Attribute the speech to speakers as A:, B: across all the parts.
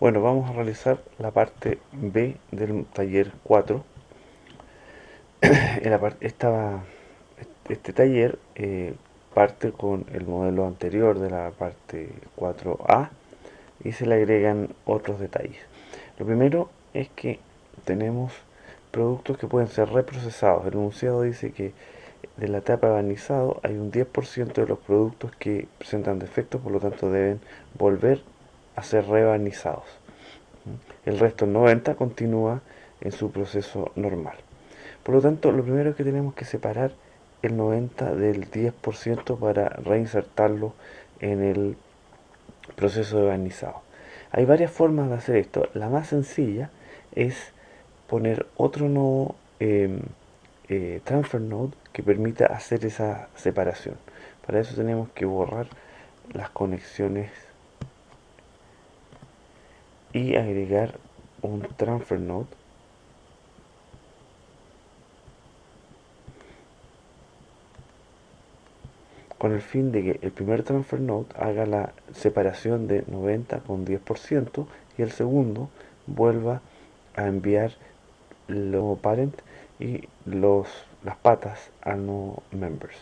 A: Bueno, vamos a realizar la parte B del taller 4. Este taller parte con el modelo anterior de la parte 4A y se le agregan otros detalles. Lo primero es que tenemos productos que pueden ser reprocesados. El enunciado dice que de la etapa de barnizado hay un 10% de los productos que presentan defectos, por lo tanto deben volver a ser rebarnizados. El resto, el 90, continúa en su proceso normal. Por lo tanto, lo primero que tenemos que separar el 90 del 10% para reinsertarlo en el proceso de barnizado. Hay varias formas de hacer esto. La más sencilla es poner otro nodo transfer node que permita hacer esa separación. Para eso tenemos que borrar las conexiones y agregar un transfer node con el fin de que el primer transfer node haga la separación de 90 con 10% y el segundo vuelva a enviar los parent y las patas a no members.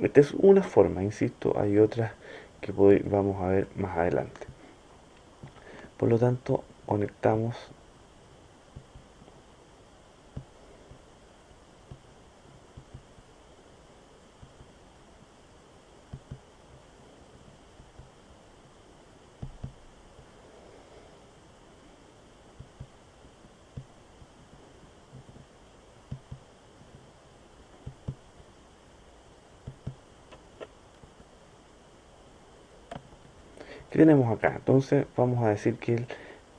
A: Esta es una forma, insisto, hay otras que vamos a ver más adelante. Por lo tanto, conectamos ¿qué tenemos acá? Entonces vamos a decir que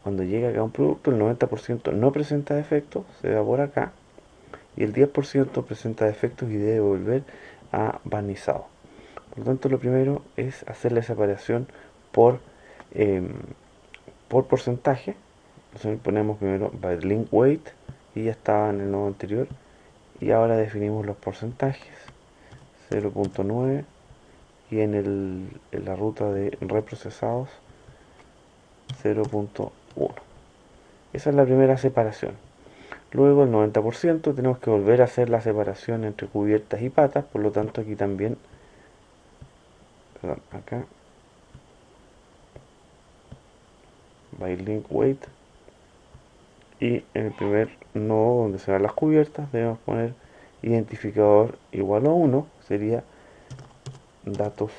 A: cuando llega acá un producto, el 90% no presenta defectos, se va por acá, y el 10% presenta defectos y debe volver a barnizado. Por lo tanto, lo primero es hacer la separación por, eh, por porcentaje. Entonces ponemos primero by link weight y ya estaba en el nodo anterior. Y ahora definimos los porcentajes, 0.9, y en la ruta de reprocesados 0.1. Esa es la primera separación. Luego el 90% tenemos que volver a hacer la separación entre cubiertas y patas, por lo tanto aquí también, perdón, acá, by link weight, y en el primer nodo donde se van las cubiertas debemos poner identificador igual a 1, sería datos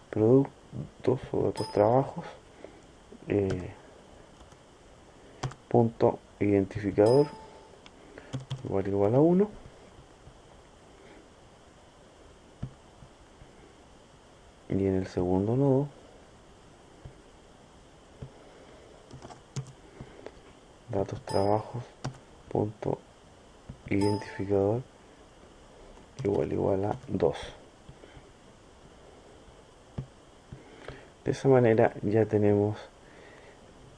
A: productos o datos trabajos, punto identificador igual a 1. Y en el segundo nodo datos trabajos punto identificador igual a 2. De esa manera ya tenemos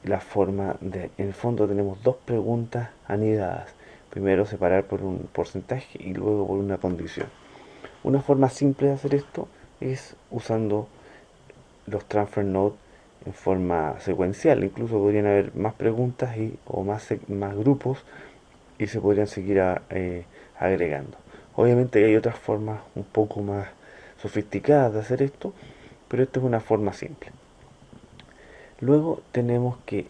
A: la forma de, en el fondo tenemos dos preguntas anidadas. Primero separar por un porcentaje y luego por una condición. Una forma simple de hacer esto es usando los transfer nodes en forma secuencial. Incluso podrían haber más preguntas o más grupos y se podrían seguir agregando. Obviamente hay otras formas un poco más sofisticadas de hacer esto, pero esta es una forma simple. Luego tenemos que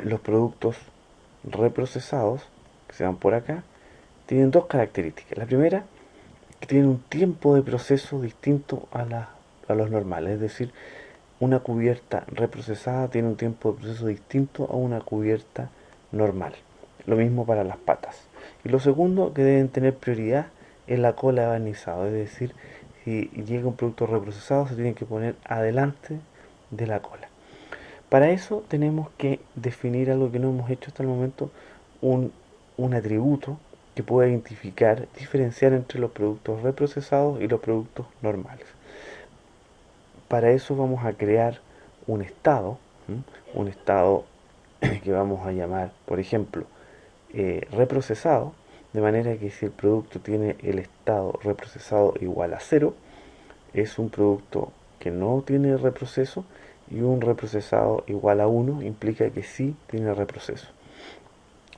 A: los productos reprocesados, que se van por acá, tienen dos características. La primera, que tienen un tiempo de proceso distinto a los normales, es decir, una cubierta reprocesada tiene un tiempo de proceso distinto a una cubierta normal. Lo mismo para las patas. Y lo segundo, que deben tener prioridad en la cola de barnizado, es decir, si llega un producto reprocesado se tiene que poner adelante de la cola. Para eso tenemos que definir algo que no hemos hecho hasta el momento, un, un atributo que pueda identificar, diferenciar entre los productos reprocesados y los productos normales. Para eso vamos a crear un estado, un estado que vamos a llamar, por ejemplo, reprocesado, de manera que si el producto tiene el estado reprocesado igual a 0, es un producto que no tiene reproceso, y un reprocesado igual a 1 implica que sí tiene reproceso.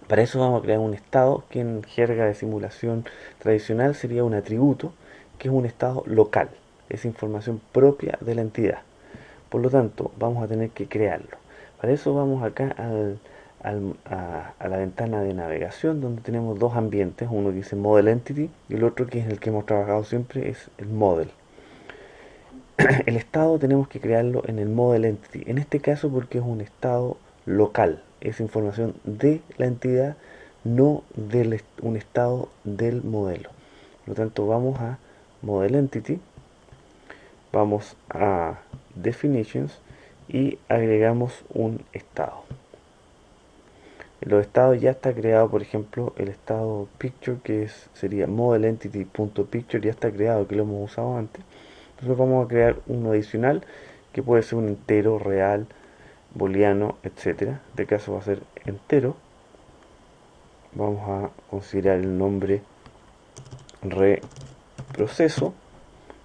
A: Para eso vamos a crear un estado que en jerga de simulación tradicional sería un atributo, que es un estado local, es información propia de la entidad. Por lo tanto, vamos a tener que crearlo. Para eso vamos acá a la ventana de navegación, donde tenemos dos ambientes, uno que dice Model Entity y el otro, que es el que hemos trabajado siempre, es el Model. El estado tenemos que crearlo en el Model Entity, en este caso porque es un estado local, es información de la entidad, no de un estado del modelo. Por lo tanto, vamos a Model Entity, vamos a Definitions y agregamos un estado. Los estados ya está creado, por ejemplo, el estado Picture, que sería Model Entity.Picture, ya está creado, que lo hemos usado antes. Entonces vamos a crear uno adicional, que puede ser un entero, real, booleano, etcétera. En este caso va a ser entero. Vamos a considerar el nombre reproceso.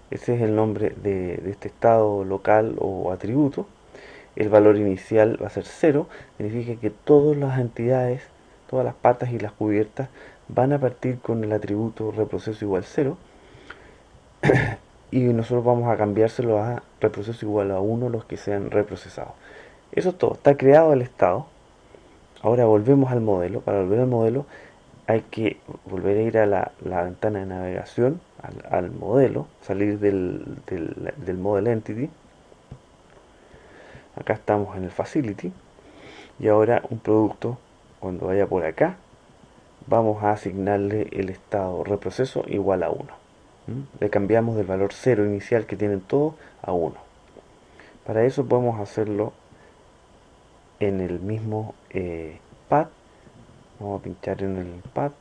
A: Ese es el nombre de este estado local o atributo. El valor inicial va a ser 0, significa que todas las entidades, todas las patas y las cubiertas van a partir con el atributo reproceso igual 0, y nosotros vamos a cambiárselo a reproceso igual a 1 los que sean reprocesados. Eso es todo, está creado el estado. Ahora volvemos al modelo. Para volver al modelo hay que volver a ir a la ventana de navegación, al modelo, salir del Model Entity. Acá estamos en el Facility. Y ahora un producto, cuando vaya por acá, vamos a asignarle el estado reproceso igual a 1. Le cambiamos del valor 0 inicial que tienen todos a 1. Para eso podemos hacerlo en el mismo pad. Vamos a pinchar en el pad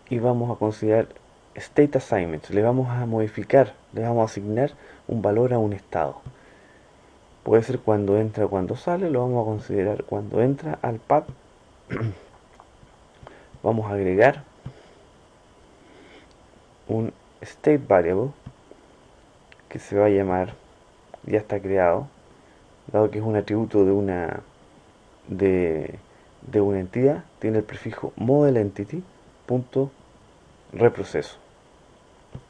A: y vamos a considerar State Assignments. Le vamos a modificar, le vamos a asignar un valor a un estado. Puede ser cuando entra o cuando sale, lo vamos a considerar cuando entra al pad. Vamos a agregar un state variable que se va a llamar, ya está creado, dado que es un atributo de una entidad, tiene el prefijo model entity punto reproceso,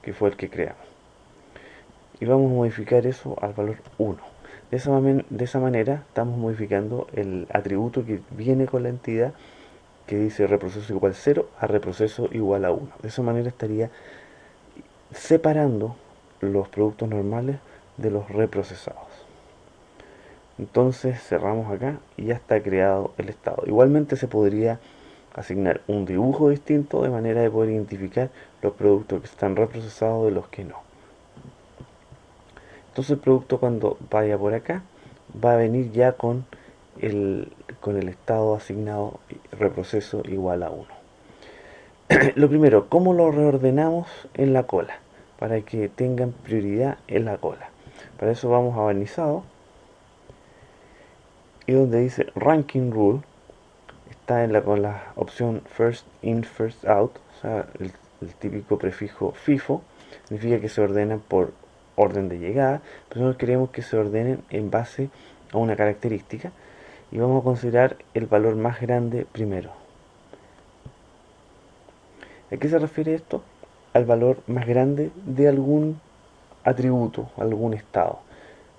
A: que fue el que creamos, y vamos a modificar eso al valor 1. De esa manera estamos modificando el atributo que viene con la entidad, que dice reproceso igual 0 a reproceso igual a 1. De esa manera estaría separando los productos normales de los reprocesados. Entonces cerramos acá y ya está creado el estado. Igualmente se podría asignar un dibujo distinto de manera de poder identificar los productos que están reprocesados de los que no. Entonces el producto, cuando vaya por acá, va a venir ya con el estado asignado reproceso igual a 1. Lo primero, ¿cómo lo reordenamos en la cola? Para que tengan prioridad en la cola. Para eso vamos a barnizado, y donde dice Ranking Rule está con la opción First In, First Out, o sea, el típico prefijo FIFO, significa que se ordenan por orden de llegada, pero nosotros queremos que se ordenen en base a una característica, y vamos a considerar el valor más grande primero. ¿A qué se refiere esto? Al valor más grande de algún atributo, algún estado.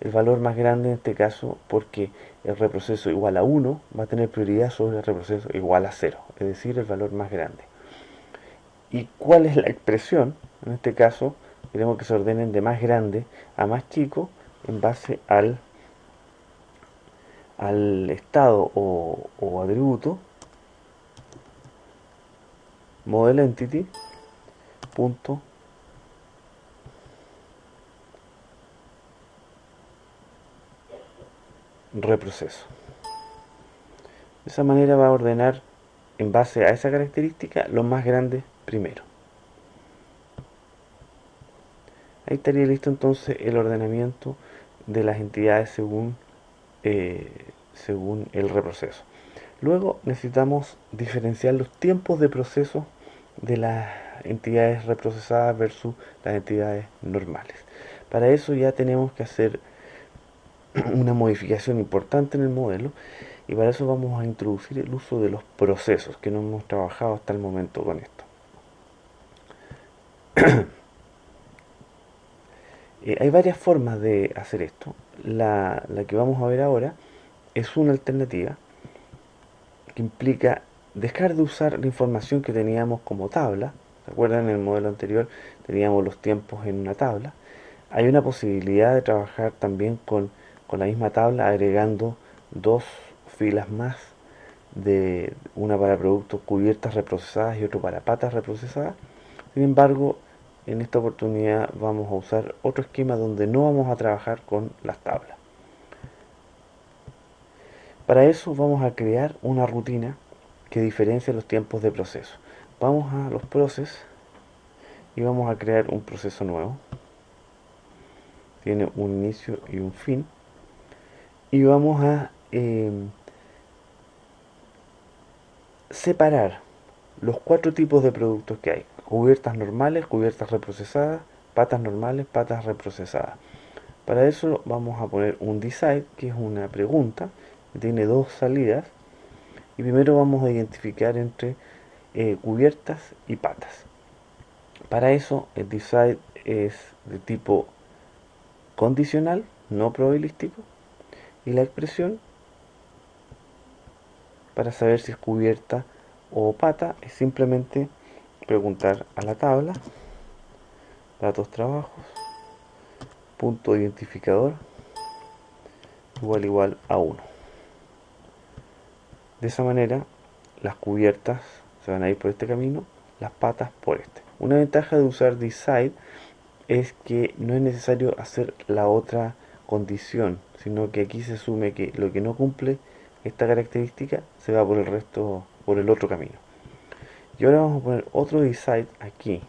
A: El valor más grande en este caso porque el reproceso igual a 1 va a tener prioridad sobre el reproceso igual a 0, es decir, el valor más grande. ¿Y cuál es la expresión? En este caso queremos que se ordenen de más grande a más chico en base al estado o atributo model entity punto reproceso. De esa manera va a ordenar en base a esa característica los más grandes primero. Ahí estaría listo entonces el ordenamiento de las entidades según el reproceso. Luego necesitamos diferenciar los tiempos de proceso de las entidades reprocesadas versus las entidades normales. Para eso ya tenemos que hacer una modificación importante en el modelo, y para eso vamos a introducir el uso de los procesos, que no hemos trabajado hasta el momento con esto. Hay varias formas de hacer esto. La que vamos a ver ahora es una alternativa que implica dejar de usar la información que teníamos como tabla. ¿Se acuerdan? En el modelo anterior teníamos los tiempos en una tabla. Hay una posibilidad de trabajar también con la misma tabla, agregando dos filas más, de una para productos cubiertas reprocesadas y otro para patas reprocesadas. Sin embargo, en esta oportunidad vamos a usar otro esquema donde no vamos a trabajar con las tablas. Para eso vamos a crear una rutina que diferencia los tiempos de proceso. Vamos a los procesos y vamos a crear un proceso nuevo. Tiene un inicio y un fin. Y vamos a separar los cuatro tipos de productos que hay: cubiertas normales, cubiertas reprocesadas, patas normales, patas reprocesadas. Para eso vamos a poner un decide, que es una pregunta que tiene dos salidas, y primero vamos a identificar entre cubiertas y patas. Para eso el decide es de tipo condicional, no probabilístico, y la expresión para saber si es cubierta o pata es simplemente preguntar a la tabla, datos trabajos, punto identificador igual a 1. De esa manera las cubiertas se van a ir por este camino, las patas por este. Una ventaja de usar decide es que no es necesario hacer la otra condición, sino que aquí se asume que lo que no cumple esta característica se va por el resto, por el otro camino. Y ahora vamos a poner otro decide aquí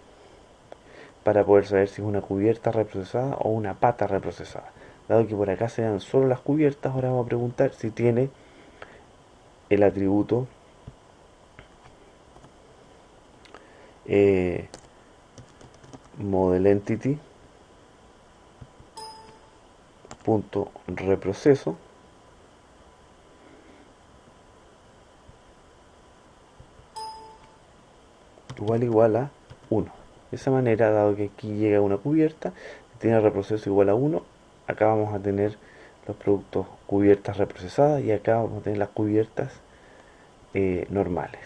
A: para poder saber si es una cubierta reprocesada o una pata reprocesada. Dado que por acá se dan solo las cubiertas, ahora vamos a preguntar si tiene el atributo model entity punto reproceso igual a 1. De esa manera, dado que aquí llega una cubierta, tiene reproceso igual a 1, acá vamos a tener los productos cubiertas reprocesadas y acá vamos a tener las cubiertas normales.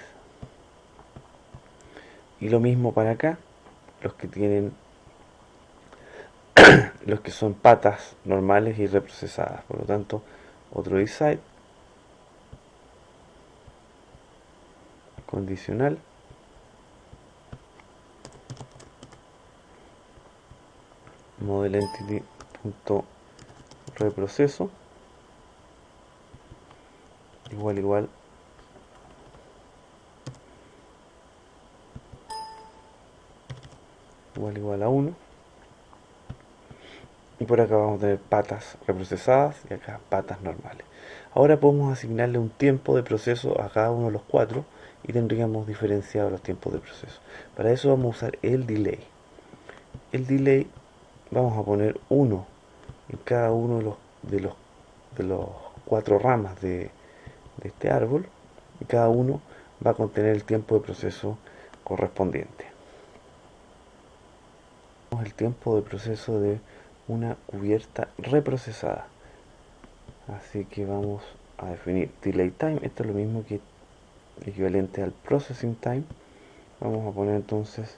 A: Y lo mismo para acá, los que tienen los que son patas normales y reprocesadas. Por lo tanto, otro decide condicional model entity punto reproceso igual a 1. Y por acá vamos a tener patas reprocesadas y acá patas normales. Ahora podemos asignarle un tiempo de proceso a cada uno de los cuatro y tendríamos diferenciados los tiempos de proceso. Para eso vamos a usar el delay. El delay vamos a poner 1 en cada uno de los cuatro ramas de este árbol, y cada uno va a contener el tiempo de proceso correspondiente. El tiempo de proceso de una cubierta reprocesada. Así que vamos a definir delay time. Esto es lo mismo que equivalente al processing time. Vamos a poner entonces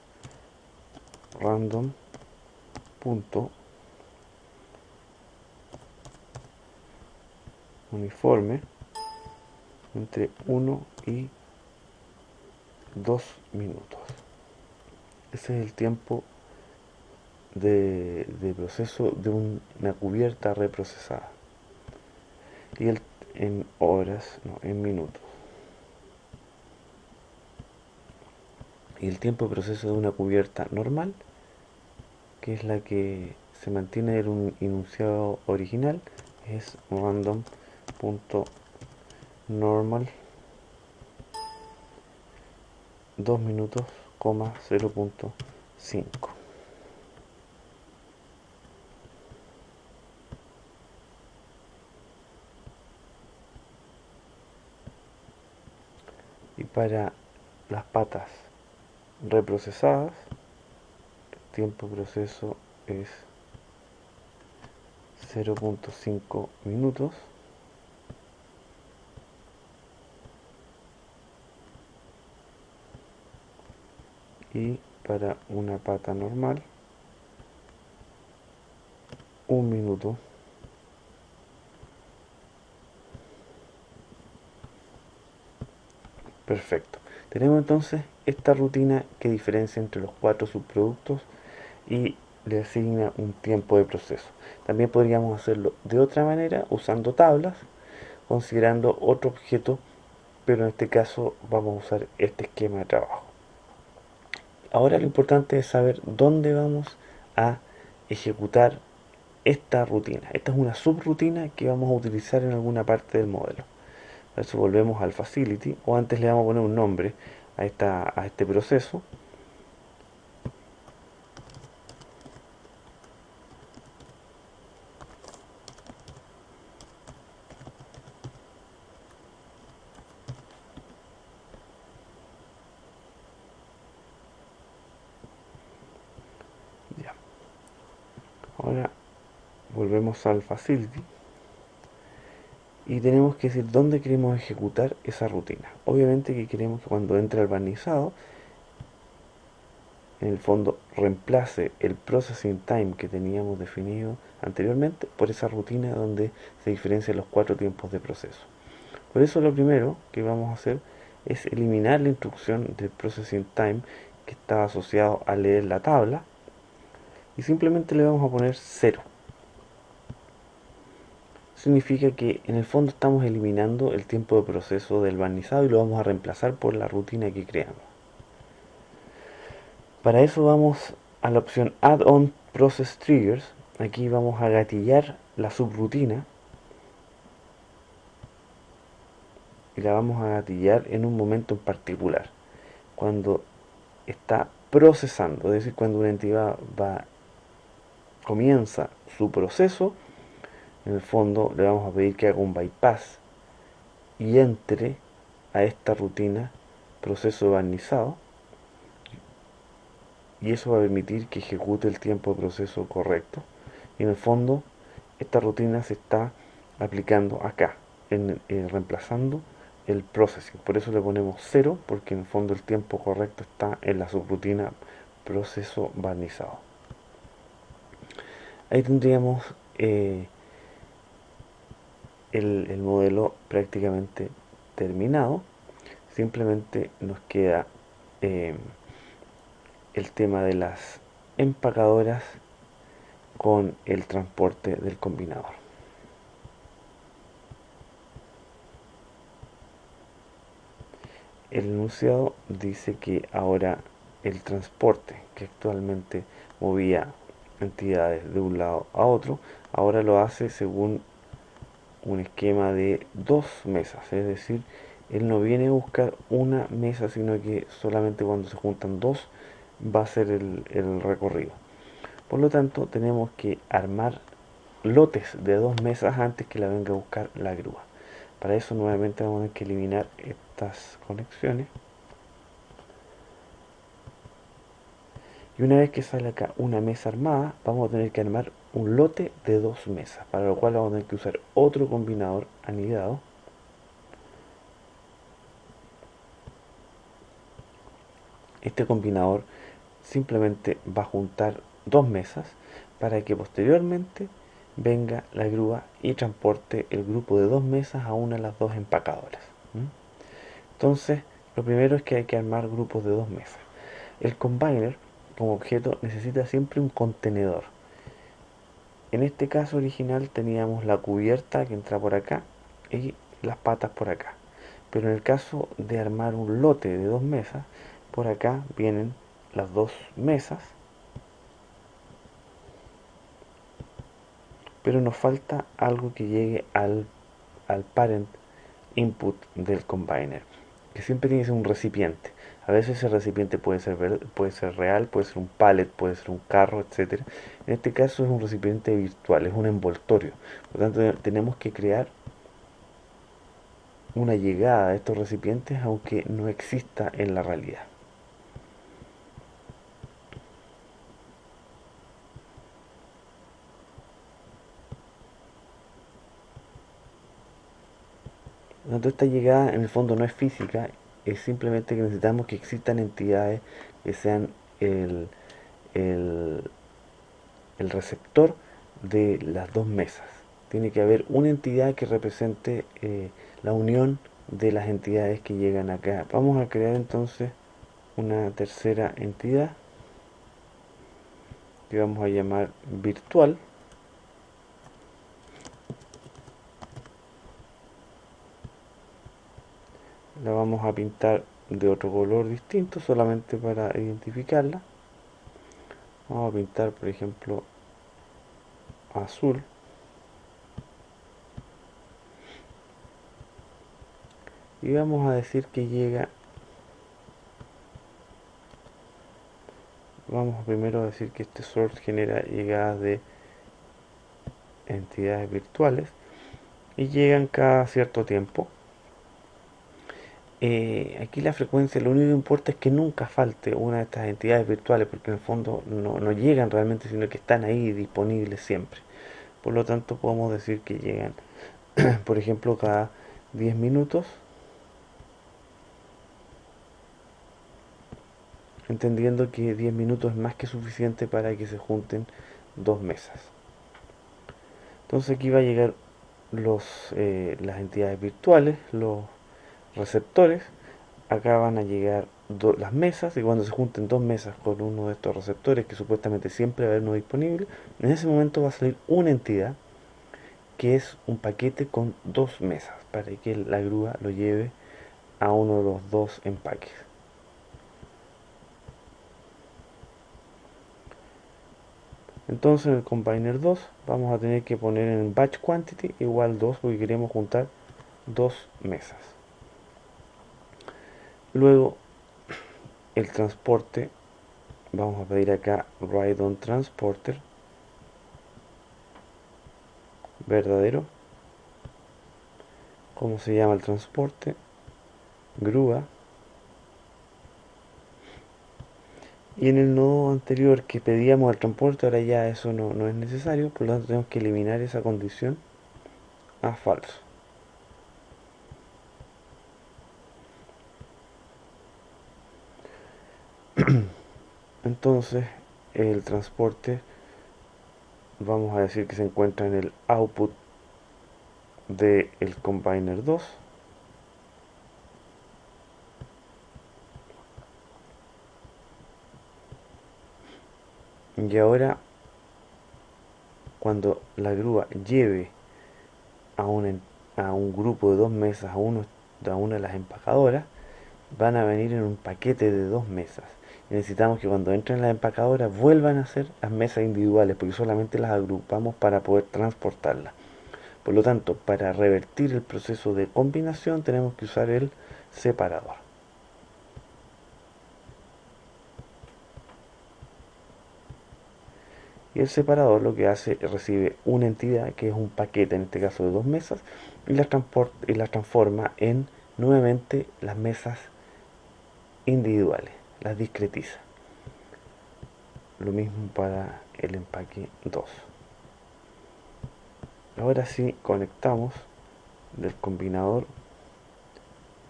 A: random punto uniforme entre 1 y 2 minutos. Ese es el tiempo de proceso de una cubierta reprocesada. Y en horas, no, en minutos. Y el tiempo de proceso de una cubierta normal, que es la que se mantiene en un enunciado original, es random.normal 2 minutos, 0.5. Y para las patas reprocesadas, el tiempo de proceso es 0.5 minutos. Y para una pata normal, 1 minuto. Perfecto. Tenemos entonces esta rutina que diferencia entre los 4 subproductos y le asigna un tiempo de proceso. También podríamos hacerlo de otra manera usando tablas, considerando otro objeto, pero en este caso vamos a usar este esquema de trabajo. Ahora lo importante es saber dónde vamos a ejecutar esta rutina. Esta es una subrutina que vamos a utilizar en alguna parte del modelo. Por eso volvemos al facility, o antes le vamos a poner un nombre a este proceso. Ya. Ahora volvemos al facility y tenemos que decir dónde queremos ejecutar esa rutina. Obviamente que queremos que cuando entre al barnizado, en el fondo reemplace el processing time que teníamos definido anteriormente por esa rutina donde se diferencian los 4 tiempos de proceso. Por eso lo primero que vamos a hacer es eliminar la instrucción del processing time que estaba asociado a leer la tabla y simplemente le vamos a poner 0. Significa que en el fondo estamos eliminando el tiempo de proceso del barnizado y lo vamos a reemplazar por la rutina que creamos. Para eso vamos a la opción Add-on Process Triggers. Aquí vamos a gatillar la subrutina y la vamos a gatillar en un momento en particular, cuando está procesando, es decir, cuando una entidad comienza su proceso. En el fondo le vamos a pedir que haga un bypass y entre a esta rutina proceso barnizado, y eso va a permitir que ejecute el tiempo de proceso correcto. Y en el fondo esta rutina se está aplicando acá, reemplazando el processing. Por eso le ponemos 0, porque en el fondo el tiempo correcto está en la subrutina proceso barnizado. Ahí tendríamos el modelo prácticamente terminado. Simplemente nos queda el tema de las empacadoras con el transporte del combinador. El enunciado dice que ahora el transporte que actualmente movía entidades de un lado a otro, ahora lo hace según un esquema de 2 mesas, es decir, él no viene a buscar una mesa, sino que solamente cuando se juntan dos va a ser el recorrido. Por lo tanto, tenemos que armar lotes de 2 mesas antes que la venga a buscar la grúa. Para eso nuevamente vamos a tener que eliminar estas conexiones. Y una vez que sale acá una mesa armada, vamos a tener que armar un lote de 2 mesas, para lo cual vamos a tener que usar otro combinador anidado. Este combinador simplemente va a juntar 2 mesas para que posteriormente venga la grúa y transporte el grupo de 2 mesas a una de las dos empacadoras. Entonces, lo primero es que hay que armar grupos de 2 mesas. El combiner como objeto necesita siempre un contenedor. En este caso original teníamos la cubierta que entra por acá y las patas por acá. Pero en el caso de armar un lote de 2 mesas, por acá vienen las 2 mesas, pero nos falta algo que llegue al parent input del combiner, que siempre tiene que ser un recipiente. A veces ese recipiente puede ser real, puede ser un pallet, puede ser un carro, etcétera. En este caso es un recipiente virtual, es un envoltorio. Por lo tanto, tenemos que crear una llegada a estos recipientes aunque no exista en la realidad. Cuando esta llegada en el fondo no es física, es simplemente que necesitamos que existan entidades que sean el, el, el receptor de las dos mesas. Tiene que haber una entidad que represente la unión de las entidades que llegan acá. Vamos a crear entonces una tercera entidad que vamos a llamar virtual. La vamos a pintar de otro color distinto solamente para identificarla. Vamos a pintar, por ejemplo, azul. Y vamos a decir que llega, vamos primero a decir que este source genera llegadas de entidades virtuales y llegan cada cierto tiempo. Aquí la frecuencia, lo único que importa es que nunca falte una de estas entidades virtuales, porque en el fondo no llegan realmente, sino que están ahí disponibles siempre. Por lo tanto, podemos decir que llegan, por ejemplo, cada 10 minutos, entendiendo que 10 minutos es más que suficiente para que se junten dos mesas. Entonces aquí va a llegar las entidades virtuales, los receptores. Acá van a llegar las mesas, y cuando se junten dos mesas con uno de estos receptores, que supuestamente siempre va a haber uno disponible, en ese momento va a salir una entidad que es un paquete con dos mesas para que la grúa lo lleve a uno de los dos empaques. Entonces en el combiner 2 vamos a tener que poner en batch quantity igual 2 porque queremos juntar dos mesas. Luego el transporte, vamos a pedir acá write on transporter verdadero. ¿Cómo se llama el transporte? Grúa. Y en el nodo anterior que pedíamos el transporte, ahora ya eso no es necesario, por lo tanto tenemos que eliminar esa condición a falso. Entonces el transporte vamos a decir que se encuentra en el output del combiner 2. Y ahora cuando la grúa lleve a un grupo de dos mesas a una de las empacadoras, van a venir en un paquete de dos mesas. Y necesitamos que cuando entren las empacadoras vuelvan a ser las mesas individuales, porque solamente las agrupamos para poder transportarlas. Por lo tanto, para revertir el proceso de combinación tenemos que usar el separador. Y el separador lo que hace es recibe una entidad que es un paquete, en este caso de dos mesas, y la transforma en nuevamente las mesas individuales, las discretiza. Lo mismo para el empaque 2. Ahora sí conectamos del combinador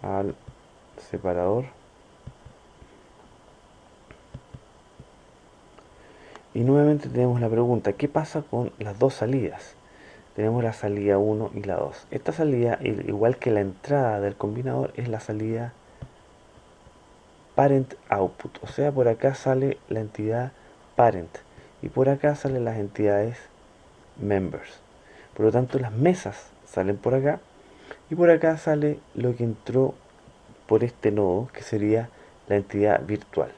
A: al separador. Y nuevamente tenemos la pregunta, ¿qué pasa con las dos salidas? Tenemos la salida 1 y la 2. Esta salida, igual que la entrada del combinador, es la salida parent output. O sea, por acá sale la entidad parent y por acá salen las entidades members. Por lo tanto, las mesas salen por acá y por acá sale lo que entró por este nodo, que sería la entidad virtual.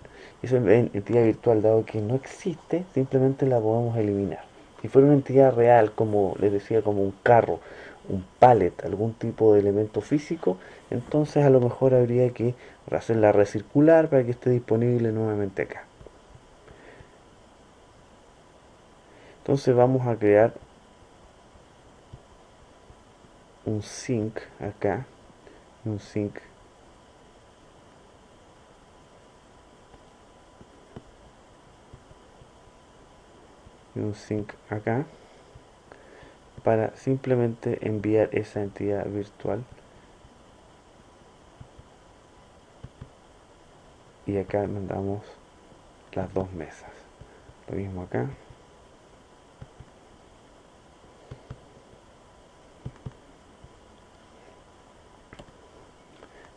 A: Esa entidad virtual, dado que no existe, simplemente la podemos eliminar. Si fuera una entidad real, como les decía, como un carro, un pallet, algún tipo de elemento físico, entonces a lo mejor habría que hacerla recircular para que esté disponible nuevamente acá. Entonces vamos a crear un sync acá y un sync acá para simplemente enviar esa entidad virtual, y acá mandamos las dos mesas. Lo mismo acá.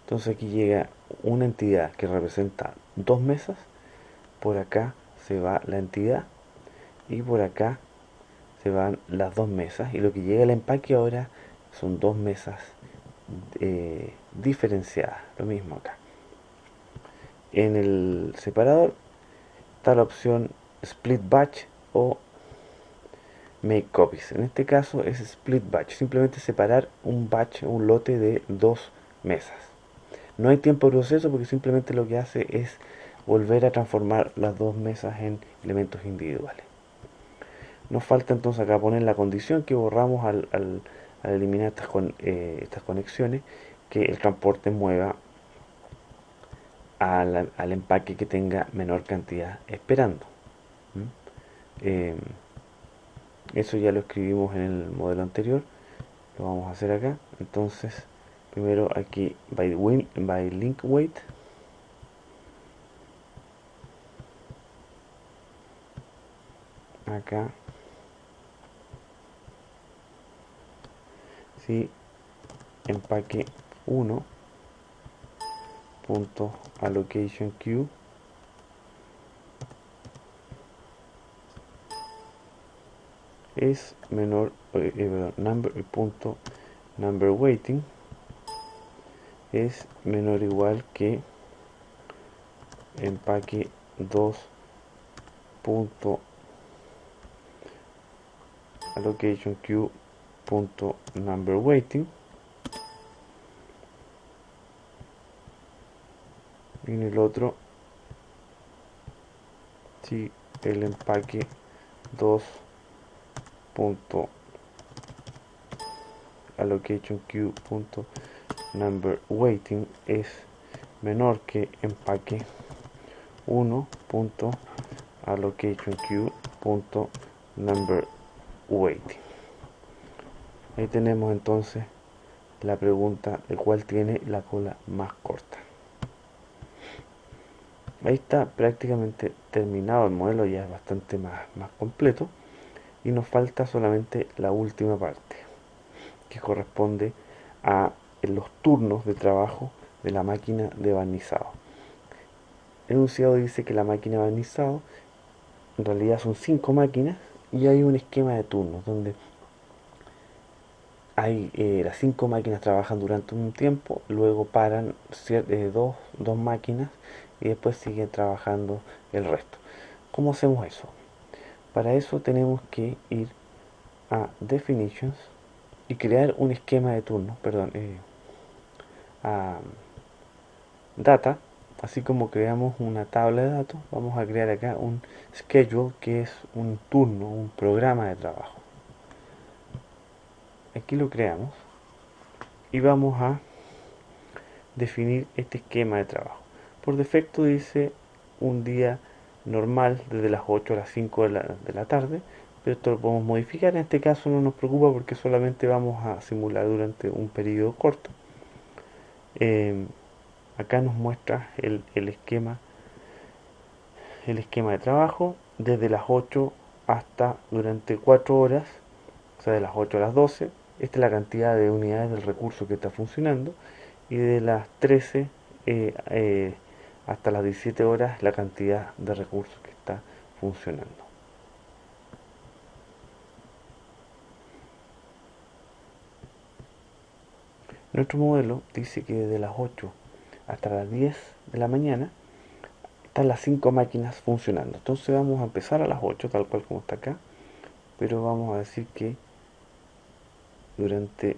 A: Entonces aquí llega una entidad que representa dos mesas, por acá se va la entidad y por acá se van las dos mesas, y lo que llega al empaque ahora son dos mesas diferenciadas. Lo mismo acá. En el separador está la opción Split Batch o Make Copies. En este caso es Split Batch, simplemente separar un batch, un lote de dos mesas. No hay tiempo de proceso porque simplemente lo que hace es volver a transformar las dos mesas en elementos individuales. Nos falta entonces acá poner la condición que borramos al eliminar estas conexiones, que el transporte mueva al empaque que tenga menor cantidad esperando. ¿Mm? Eh, Eso ya lo escribimos en el modelo anterior, lo vamos a hacer acá. Entonces primero aquí by link weight, acá si empaque 1 punto allocation queue es menor, punto number waiting es menor o igual que empaque 2 punto allocation queue punto number waiting, y en el otro si el empaque 2 punto allocation queue punto number waiting es menor que empaque 1 punto allocation queue punto number waiting. Ahí tenemos entonces la pregunta de cuál tiene la cola más corta. Ahí está prácticamente terminado el modelo, ya es bastante más completo, y nos falta solamente la última parte, que corresponde a los turnos de trabajo de la máquina de barnizado. El enunciado dice que la máquina de barnizado en realidad son 5 máquinas, y hay un esquema de turnos donde hay las 5 máquinas trabajan durante un tiempo, luego paran dos máquinas y después siguen trabajando el resto. ¿Cómo hacemos eso? Para eso tenemos que ir a Definitions y crear un esquema de turno, perdón, a Data. Así como creamos una tabla de datos, vamos a crear acá un Schedule, que es un turno, un programa de trabajo. Aquí lo creamos y vamos a definir este esquema de trabajo. Por defecto dice un día normal desde las 8 a las 5 de la tarde, pero esto lo podemos modificar. En este caso no nos preocupa porque solamente vamos a simular durante un periodo corto. Acá nos muestra el esquema de trabajo desde las 8 hasta durante 4 horas, o sea, de las 8 a las 12. Esta es la cantidad de unidades del recurso que está funcionando, y de las 13 hasta las 17 horas la cantidad de recursos que está funcionando. Nuestro modelo dice que desde las 8 hasta las 10 de la mañana están las 5 máquinas funcionando. Entonces vamos a empezar a las 8 tal cual como está acá, pero vamos a decir que durante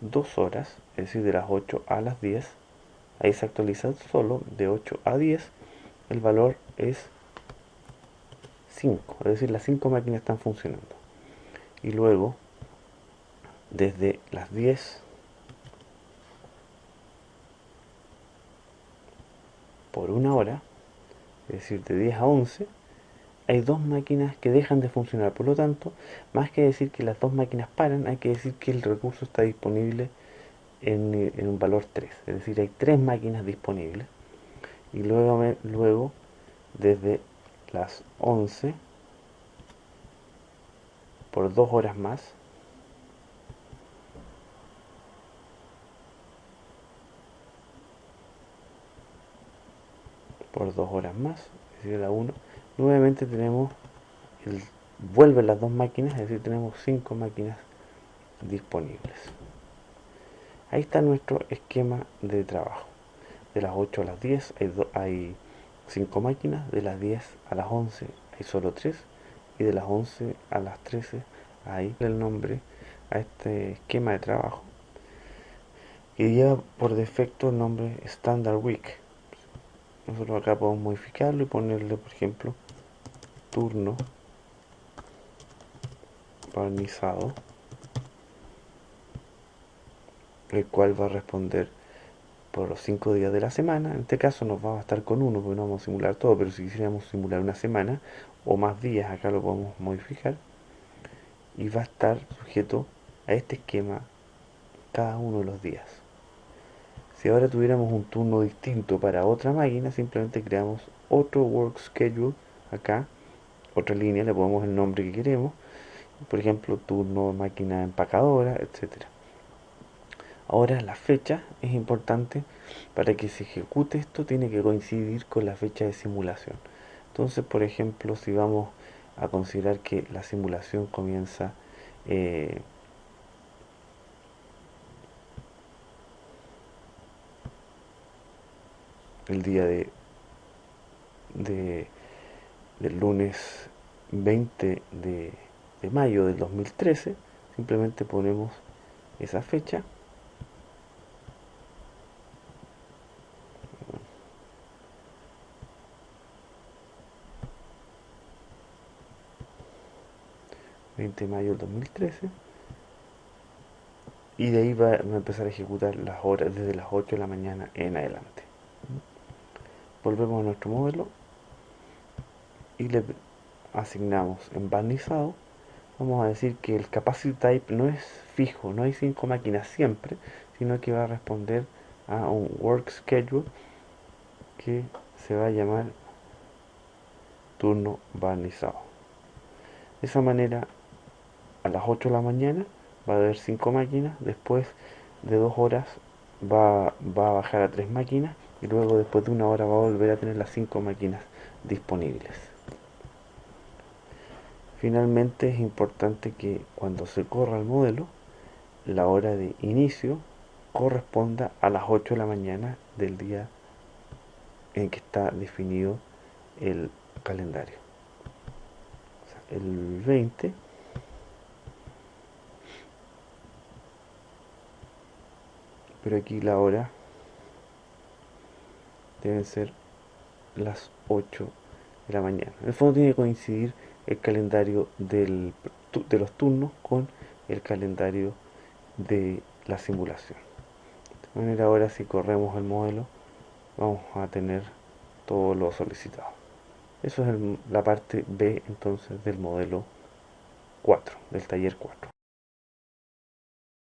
A: 2 horas, es decir, de las 8 a las 10, ahí se actualiza solo de 8 a 10, el valor es 5, es decir, las 5 máquinas están funcionando. Y luego desde las 10 por una hora, es decir, de 10 a 11, hay dos máquinas que dejan de funcionar. Por lo tanto, más que decir que las dos máquinas paran, hay que decir que el recurso está disponible en un valor 3. Es decir, hay tres máquinas disponibles. Y luego desde las 11 por 2 horas más, por 2 horas más, es decir, la 1, nuevamente tenemos el, vuelven las dos máquinas, es decir, tenemos 5 máquinas disponibles. Ahí está nuestro esquema de trabajo. De las 8 a las 10 hay 5 máquinas, de las 10 a las 11 hay solo 3 y de las 11 a las 13 hay el nombre a este esquema de trabajo y lleva por defecto el nombre Standard Week. Nosotros acá podemos modificarlo y ponerle, por ejemplo, turno barnizado, el cual va a responder por los 5 días de la semana. En este caso nos va a bastar con uno porque no vamos a simular todo, pero si quisiéramos simular una semana o más días, acá lo podemos modificar y va a estar sujeto a este esquema cada uno de los días. Si ahora tuviéramos un turno distinto para otra máquina, simplemente creamos otro work schedule acá, otra línea, le ponemos el nombre que queremos, por ejemplo turno máquina empacadora, etcétera. Ahora la fecha es importante. Para que se ejecute esto tiene que coincidir con la fecha de simulación. Entonces, por ejemplo, si vamos a considerar que la simulación comienza el día de- del lunes 20 de mayo del 2013, simplemente ponemos esa fecha, 20 de mayo del 2013, y de ahí va a empezar a ejecutar las horas desde las 8 de la mañana en adelante. Volvemos a nuestro modelo y le asignamos en barnizado. Vamos a decir que el capacity type no es fijo, no hay 5 máquinas siempre, sino que va a responder a un work schedule que se va a llamar turno barnizado. De esa manera, a las 8 de la mañana va a haber 5 máquinas, después de 2 horas va a bajar a 3 máquinas y luego después de una hora va a volver a tener las 5 máquinas disponibles. Finalmente es importante que cuando se corra el modelo, la hora de inicio corresponda a las 8 de la mañana del día en que está definido el calendario. O sea, el 20, pero aquí la hora deben ser las 8 de la mañana. En el fondo tiene que coincidir el calendario de los turnos con el calendario de la simulación. De manera ahora si corremos el modelo vamos a tener todo lo solicitado. Eso es la parte B entonces del modelo 4, del taller 4.